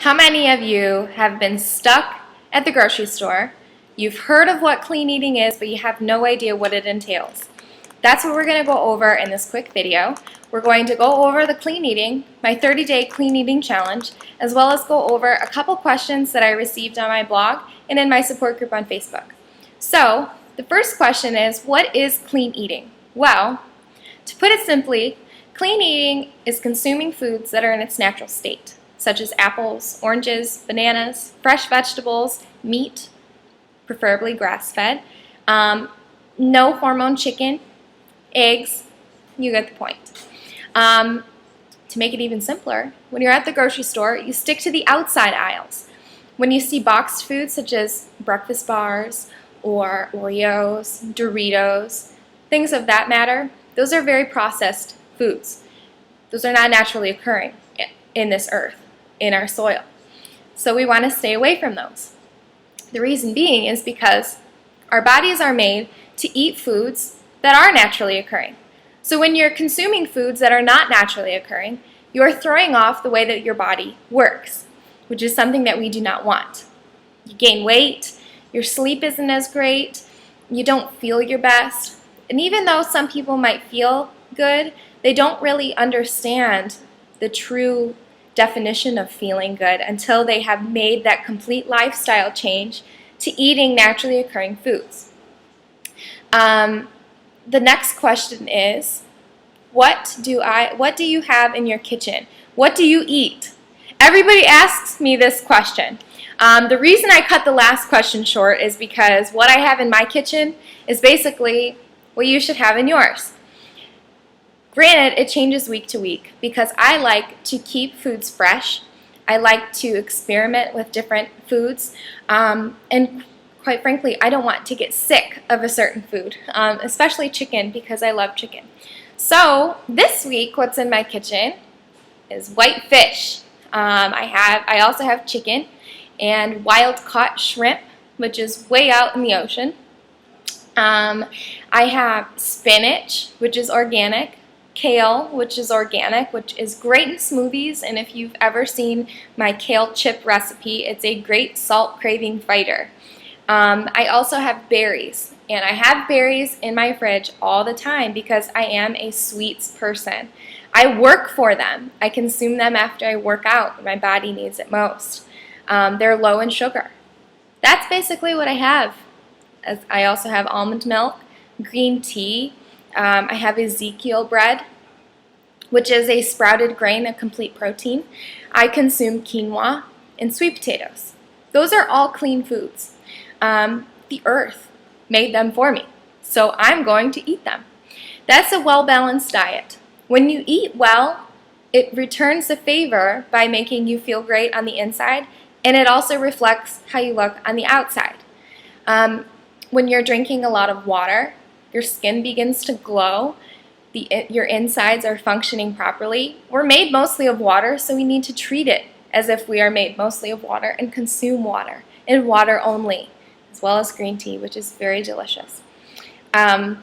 How many of you have been stuck at the grocery store? You've heard of what clean eating is, but you have no idea what it entails. That's what we're going to go over in this quick video. We're going to go over the clean eating, my 30-day clean eating challenge, as well as go over a couple questions that I received on my blog and in my support group on Facebook. So, the first question is, what is clean eating? Well, to put it simply, clean eating is consuming foods that are in its natural state, such as apples, oranges, bananas, fresh vegetables, meat, preferably grass-fed, no hormone chicken, eggs, you get the point. To make it even simpler, when you're at the grocery store, you stick to the outside aisles. When you see boxed foods such as breakfast bars or Oreos, Doritos, things of that matter, those are very processed foods. Those are not naturally occurring in this earth, in our soil. So we want to stay away from those. The reason being is because our bodies are made to eat foods that are naturally occurring. So when you're consuming foods that are not naturally occurring, you're throwing off the way that your body works, which is something that we do not want. You gain weight, your sleep isn't as great, you don't feel your best, and even though some people might feel good, they don't really understand the true definition of feeling good until they have made that complete lifestyle change to eating naturally occurring foods. The next question is, what do you have in your kitchen? What do you eat? Everybody asks me this question. The reason I cut the last question short is because what I have in my kitchen is basically what you should have in yours. Granted, it changes week to week because I like to keep foods fresh. I like to experiment with different foods, and quite frankly, I don't want to get sick of a certain food, especially chicken because I love chicken. So this week, what's in my kitchen is white fish. I also have chicken and wild-caught shrimp, which is way out in the ocean. I have spinach, which is organic. Kale, which is organic, which is great in smoothies, and if you've ever seen my kale chip recipe, it's a great salt craving fighter. I also have berries, and I have berries in my fridge all the time because I am a sweets person. I work for them. I consume them after I work out when my body needs it most. They're low in sugar. That's basically what I have. I also have almond milk, green tea. I have Ezekiel bread, which is a sprouted grain, a complete protein. I consume quinoa and sweet potatoes. Those are all clean foods. The earth made them for me, so I'm going to eat them. That's a well-balanced diet. When you eat well, it returns the favor by making you feel great on the inside, and it also reflects how you look on the outside. When you're drinking a lot of water, your skin begins to glow, your insides are functioning properly. We're made mostly of water, so we need to treat it as if we are made mostly of water and consume water, and water only, as well as green tea, which is very delicious. So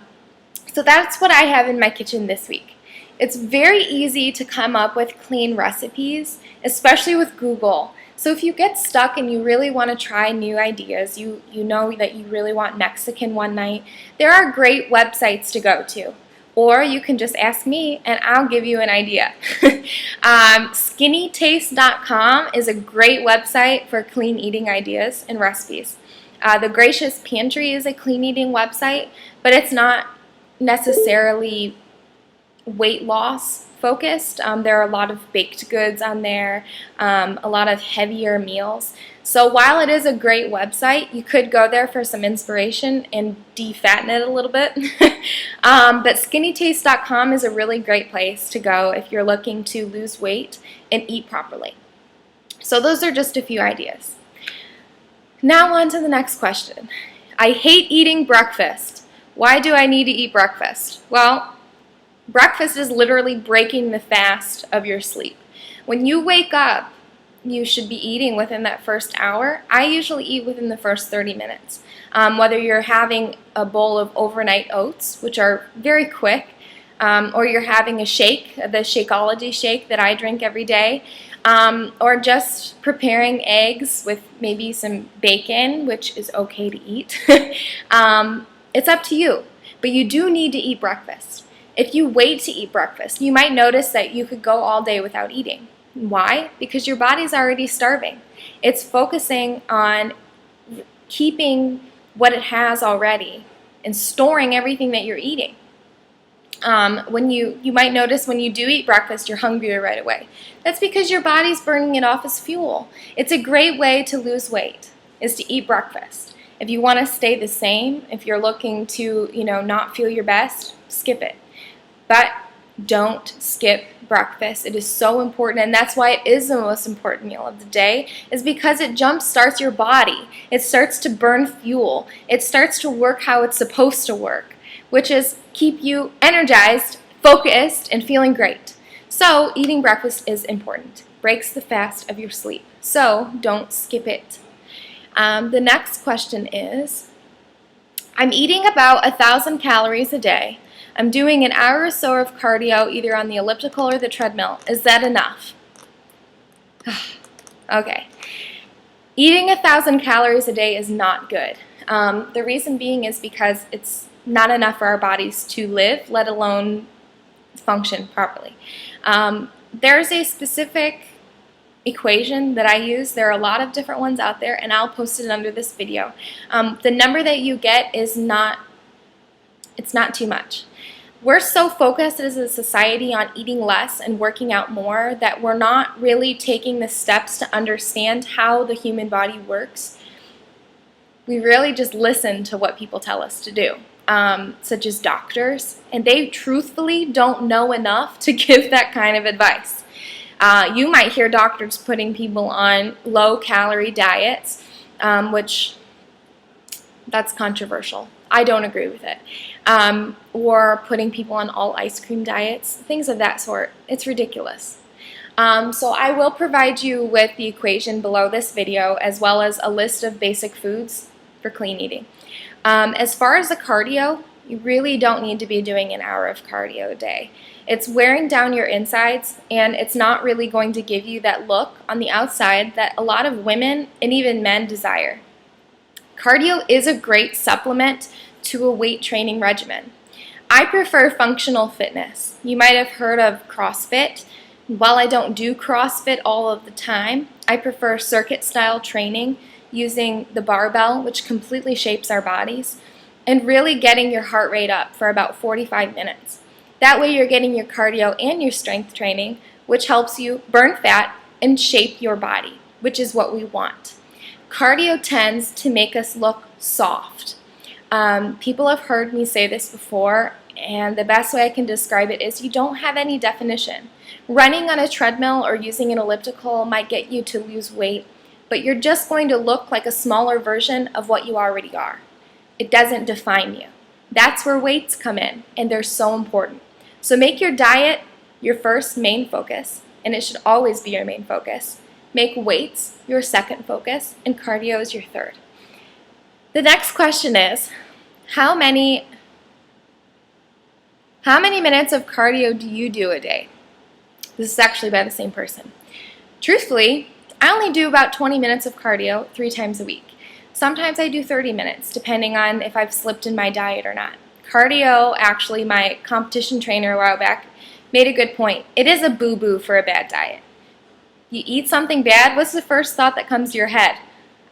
that's what I have in my kitchen this week. It's very easy to come up with clean recipes, especially with Google. So if you get stuck and you really want to try new ideas, you know that you really want Mexican one night, there are great websites to go to. Or you can just ask me and I'll give you an idea. Skinnytaste.com is a great website for clean eating ideas and recipes. The Gracious Pantry is a clean eating website, but it's not necessarily weight loss focused. There are a lot of baked goods on there, a lot of heavier meals. So while it is a great website, you could go there for some inspiration and defatten it a little bit. But skinnytaste.com is a really great place to go if you're looking to lose weight and eat properly. So those are just a few ideas. Now on to the next question. I hate eating breakfast. Why do I need to eat breakfast? Well, breakfast is literally breaking the fast of your sleep. When you wake up, you should be eating within that first hour. I usually eat within the first 30 minutes. Whether you're having a bowl of overnight oats, which are very quick, or you're having a shake, the Shakeology shake that I drink every day, or just preparing eggs with maybe some bacon, which is okay to eat. It's up to you, but you do need to eat breakfast. If you wait to eat breakfast, you might notice that you could go all day without eating. Why? Because your body's already starving. It's focusing on keeping what it has already and storing everything that you're eating. When you might notice when you do eat breakfast, you're hungrier right away. That's because your body's burning it off as fuel. It's a great way to lose weight, is to eat breakfast. If you want to stay the same, if you're looking to, not feel your best, skip it. But don't skip breakfast. It is so important, and that's why it is the most important meal of the day, is because it jump starts your body. It starts to burn fuel. It starts to work how it's supposed to work, which is keep you energized, focused, and feeling great. So eating breakfast is important. Breaks the fast of your sleep. So don't skip it. The next question is, I'm eating about 1,000 calories a day. I'm doing an hour or so of cardio either on the elliptical or the treadmill. Is that enough? Okay. Eating 1,000 calories a day is not good. The reason being is because it's not enough for our bodies to live, let alone function properly. There's a specific equation that I use. There are a lot of different ones out there, and I'll post it under this video. The number that you get is not too much. We're so focused as a society on eating less and working out more that we're not really taking the steps to understand how the human body works. We really just listen to what people tell us to do, such as doctors, and they truthfully don't know enough to give that kind of advice. You might hear doctors putting people on low-calorie diets, which that's controversial. I don't agree with it. Or putting people on all ice cream diets, things of that sort. It's ridiculous. So I will provide you with the equation below this video, as well as a list of basic foods for clean eating. As far as the cardio, you really don't need to be doing an hour of cardio a day. It's wearing down your insides, and it's not really going to give you that look on the outside that a lot of women and even men desire. Cardio is a great supplement to a weight training regimen. I prefer functional fitness. You might have heard of CrossFit. While I don't do CrossFit all of the time, I prefer circuit-style training using the barbell, which completely shapes our bodies, and really getting your heart rate up for about 45 minutes. That way you're getting your cardio and your strength training, which helps you burn fat and shape your body, which is what we want. Cardio tends to make us look soft. People have heard me say this before, and the best way I can describe it is you don't have any definition. Running on a treadmill or using an elliptical might get you to lose weight, but you're just going to look like a smaller version of what you already are. It doesn't define you. That's where weights come in, and they're so important. So make your diet your first main focus, and it should always be your main focus. Make weights your second focus, and cardio is your third. The next question is, how many minutes of cardio do you do a day? This is actually by the same person. Truthfully, I only do about 20 minutes of cardio 3 times a week. Sometimes I do 30 minutes, depending on if I've slipped in my diet or not. Cardio, actually, my competition trainer a while back made a good point. It is a boo-boo for a bad diet. You eat something bad, what's the first thought that comes to your head?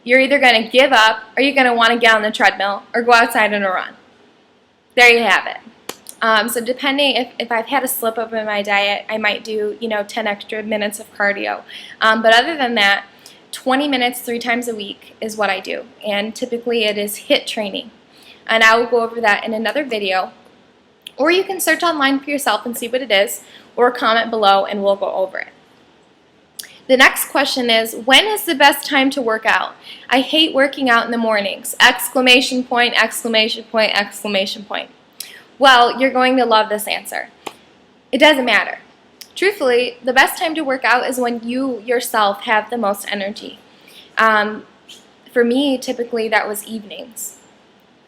You're either going to give up, or you're going to want to get on the treadmill, or go outside on a run. There you have it. So depending, if I've had a slip up in my diet, I might do, 10 extra minutes of cardio. But other than that, 20 minutes 3 times a week is what I do. And typically it is HIIT training. And I will go over that in another video. Or you can search online for yourself and see what it is, or comment below and we'll go over it. The next question is, when is the best time to work out? I hate working out in the mornings. Exclamation point, exclamation point, exclamation point. Well, you're going to love this answer. It doesn't matter. Truthfully, the best time to work out is when you yourself have the most energy. For me, typically that was evenings.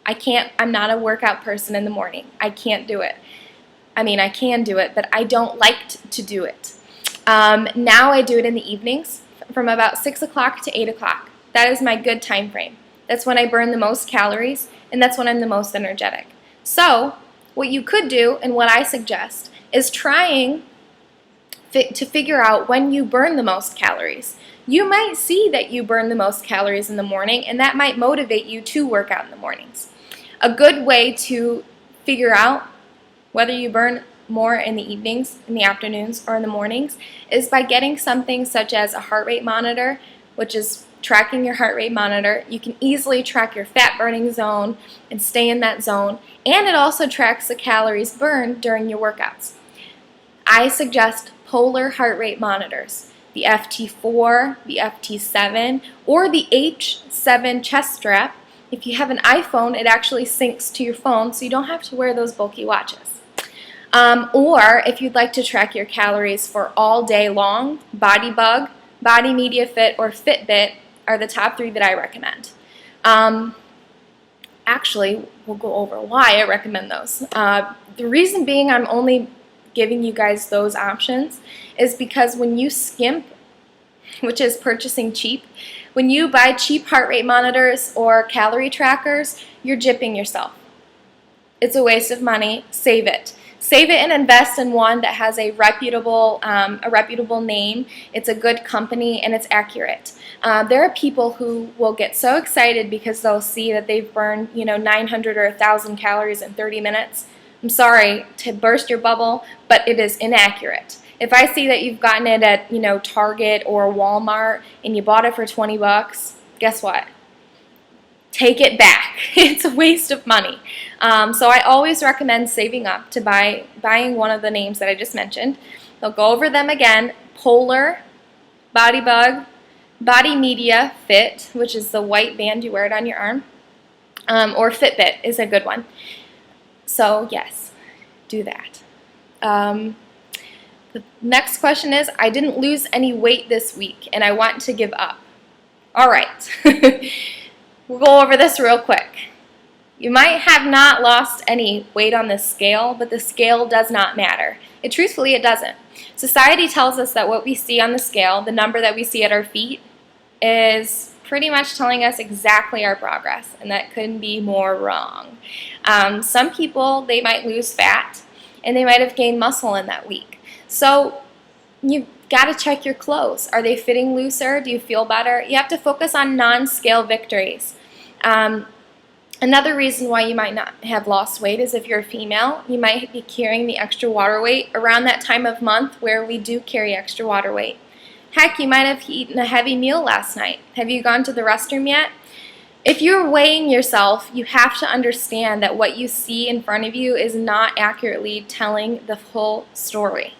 I'm not a workout person in the morning. I can't do it. I mean, I can do it, but I don't like to do it. Now I do it in the evenings from about 6 o'clock to 8 o'clock. That is my good time frame. That's when I burn the most calories, and that's when I'm the most energetic. So what you could do, and what I suggest, is trying to figure out when you burn the most calories. You might see that you burn the most calories in the morning, and that might motivate you to work out in the mornings. A good way to figure out whether you burn more in the evenings, in the afternoons, or in the mornings is by getting something such as a heart rate monitor, which is tracking your heart rate monitor. You can easily track your fat burning zone and stay in that zone, and it also tracks the calories burned during your workouts. I suggest polar heart rate monitors, the FT4, the FT7, or the H7 chest strap. If you have an iPhone, it actually syncs to your phone, so you don't have to wear those bulky watches. Or if you'd like to track your calories for all day long, BodyBug, Body Media Fit, or Fitbit are the top 3 that I recommend. Actually, we'll go over why I recommend those. The reason being I'm only giving you guys those options is because when you skimp, which is purchasing cheap, when you buy cheap heart rate monitors or calorie trackers, you're gypping yourself. It's a waste of money. Save it. Save it and invest in one that has a reputable name. It's a good company and it's accurate. There are people who will get so excited because they'll see that they've burned 900 or 1,000 calories in 30 minutes. I'm sorry to burst your bubble, but it is inaccurate. If I see that you've gotten it at Target or Walmart and you bought it for 20 bucks, guess what? Take it back. It's a waste of money. So I always recommend saving up to buying one of the names that I just mentioned. I'll go over them again. Polar, BodyBug, Body Media Fit, which is the white band you wear it on your arm, or Fitbit is a good one. So yes, do that. The next question is, I didn't lose any weight this week and I want to give up. All right. We'll go over this real quick. You might have not lost any weight on the scale, but the scale does not matter. Truthfully, it doesn't. Society tells us that what we see on the scale, the number that we see at our feet, is pretty much telling us exactly our progress, and that couldn't be more wrong. Some people, they might lose fat, and they might have gained muscle in that week. So you've got to check your clothes. Are they fitting looser? Do you feel better? You have to focus on non-scale victories. Another reason why you might not have lost weight is if you're a female, you might be carrying the extra water weight around that time of month where we do carry extra water weight. Heck, you might have eaten a heavy meal last night. Have you gone to the restroom yet? If you're weighing yourself, you have to understand that what you see in front of you is not accurately telling the full story.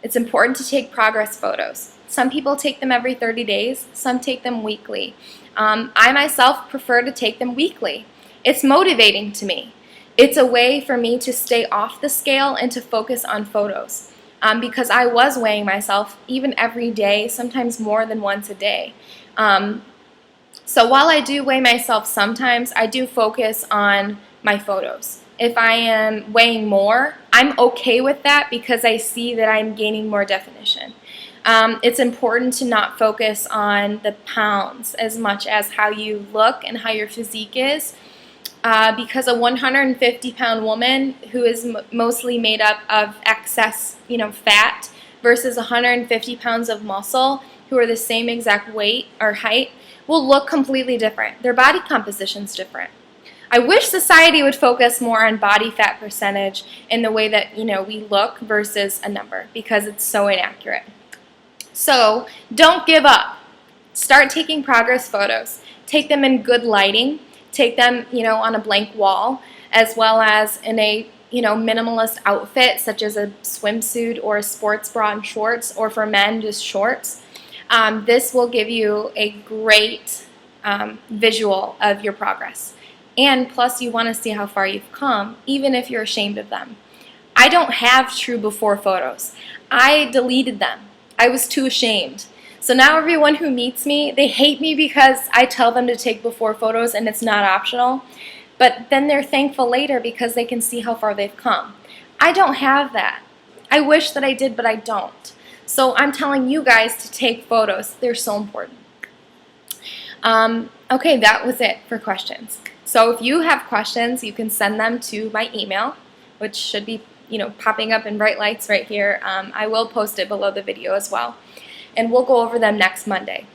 It's important to take progress photos. Some people take them every 30 days, some take them weekly. I myself prefer to take them weekly. It's motivating to me. It's a way for me to stay off the scale and to focus on photos. Because I was weighing myself even every day, sometimes more than once a day. So while I do weigh myself sometimes, I do focus on my photos. If I am weighing more, I'm okay with that because I see that I'm gaining more definition. It's important to not focus on the pounds as much as how you look and how your physique is. Because a 150-pound woman who is mostly made up of excess, fat versus 150 pounds of muscle who are the same exact weight or height will look completely different. Their body composition's different. I wish society would focus more on body fat percentage in the way that, we look versus a number because it's so inaccurate. So don't give up. Start taking progress photos. Take them in good lighting. Take them, on a blank wall, as well as in a, minimalist outfit, such as a swimsuit or a sports bra and shorts, or for men, just shorts. This will give you a great visual of your progress. And plus, you want to see how far you've come, even if you're ashamed of them. I don't have true before photos. I deleted them. I was too ashamed. So now everyone who meets me, they hate me because I tell them to take before photos and it's not optional. But then they're thankful later because they can see how far they've come. I don't have that. I wish that I did, but I don't. So I'm telling you guys to take photos. They're so important. Okay, that was it for questions. So if you have questions, you can send them to my email, which should be popping up in bright lights right here. I will post it below the video as well. And we'll go over them next Monday.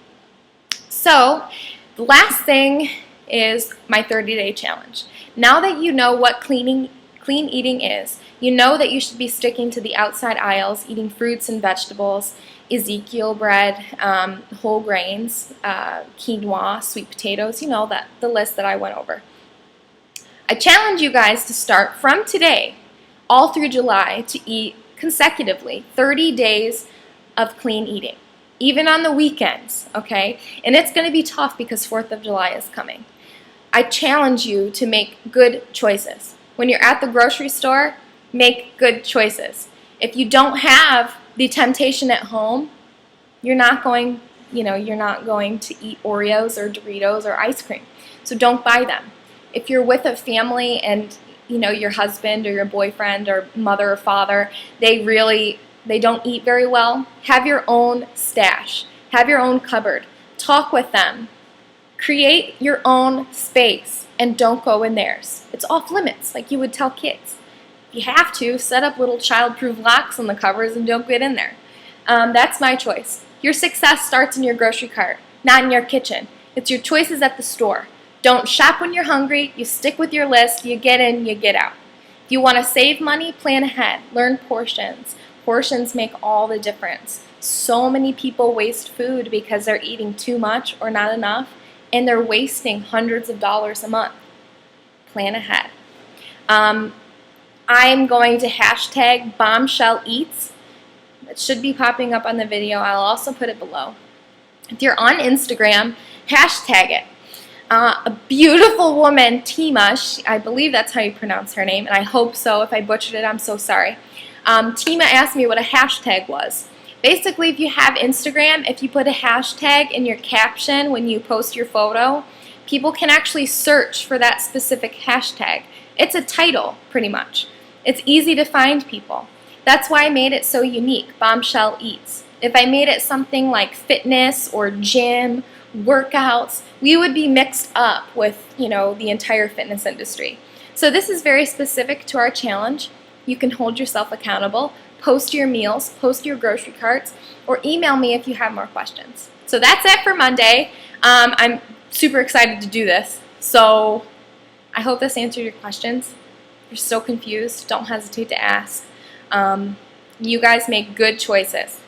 So the last thing is my 30-day challenge. Now that you know what clean eating is, you know that you should be sticking to the outside aisles, eating fruits and vegetables, Ezekiel bread, whole grains, quinoa, sweet potatoes, the list that I went over. I challenge you guys to start from today all through July to eat consecutively 30 days of clean eating, even on the weekends, okay? And it's going to be tough because 4th of July is coming. I challenge you to make good choices. When you're at the grocery store, make good choices. If you don't have the temptation at home, you're not going to eat Oreos or Doritos or ice cream. So don't buy them. If you're with a family and your husband or your boyfriend or mother or father, they don't eat very well, have your own stash. Have your own cupboard. Talk with them. Create your own space and don't go in theirs. It's off limits, like you would tell kids. If you have to, set up little child-proof locks on the cupboards and don't get in there. That's my choice. Your success starts in your grocery cart, not in your kitchen. It's your choices at the store. Don't shop when you're hungry. You stick with your list. You get in, you get out. If you want to save money, plan ahead. Learn portions. Portions make all the difference. So many people waste food because they're eating too much or not enough, and they're wasting hundreds of dollars a month. Plan ahead. I'm going to hashtag Bombshell Eats. It should be popping up on the video. I'll also put it below. If you're on Instagram, hashtag it. A beautiful woman, Tima, I believe that's how you pronounce her name, and I hope so. If I butchered it, I'm so sorry. Tima asked me what a hashtag was. Basically, if you have Instagram, if you put a hashtag in your caption when you post your photo, people can actually search for that specific hashtag. It's a title, pretty much. It's easy to find people. That's why I made it so unique, Bombshell Eats. If I made it something like fitness or gym, workouts, we would be mixed up with, the entire fitness industry. So this is very specific to our challenge. You can hold yourself accountable, post your meals, post your grocery carts, or email me if you have more questions. So that's it for Monday. I'm super excited to do this. So I hope this answered your questions. If you're so confused, don't hesitate to ask. You guys make good choices.